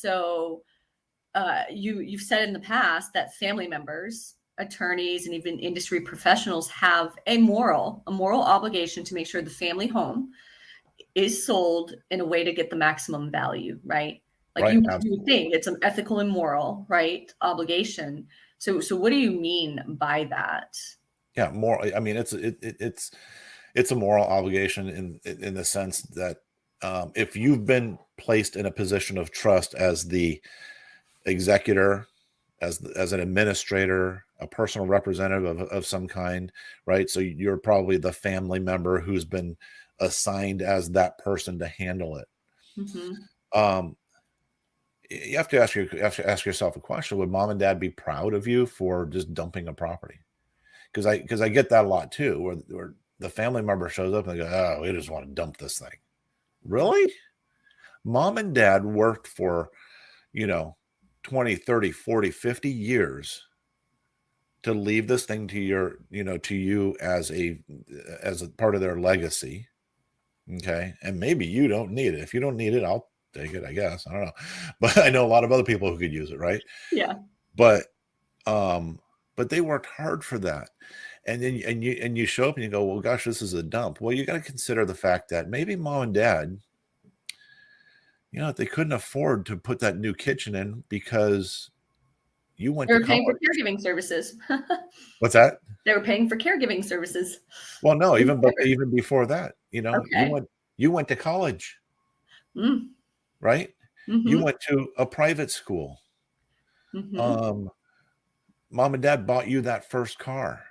So you've said in the past that family members, attorneys, and even industry professionals have a moral obligation to make sure the family home is sold in a way to get the maximum value, right? Like Right. you would think it's an ethical and moral, right, obligation. So what do you mean by that? Yeah. More. I mean, it's a moral obligation in the sense that if you've been placed in a position of trust as the executor, as an administrator, a personal representative of some kind, right? So you're probably the family member who's been assigned as that person to handle it. Hmm. Um, you have to ask yourself a question: would mom and dad be proud of you for just dumping a property? Because I get that a lot too, where the family member shows up and they go, "Oh, we just want to dump this thing." Really? Mom and dad worked for, you know, 20, 30, 40, 50 years to leave this thing to to you as a part of their legacy. Okay. And maybe you don't need it. If you don't need it, I'll take it, I guess. I don't know. But I know a lot of other people who could use it, right? Yeah. But um, but they worked hard for that. And then you show up and you go, well, gosh, this is a dump. Well, you got to consider the fact that maybe mom and dad, they couldn't afford to put that new kitchen in because you went They to were paying for college. caregiving services. What's that? They were paying for caregiving services. Well, no, even before that, Okay. you went to college, Mm. right? You Hmm. went to a private school. Hmm. Um, Mom and dad bought you that first car.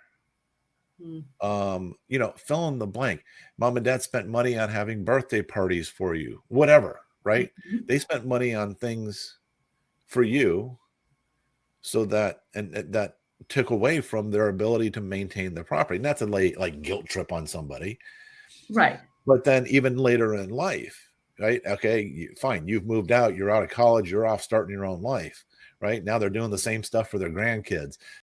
Mm. Fill in the blank. Mom and dad spent money on having birthday parties for you, whatever, right? Mhm. They spent money on things for you so that took away from their ability to maintain the property. Not to lay like guilt trip on somebody, Right. but then even later in life, right? Okay, fine, you've moved out, you're out of college, you're off starting your own life, right? Now they're doing the same stuff for their grandkids.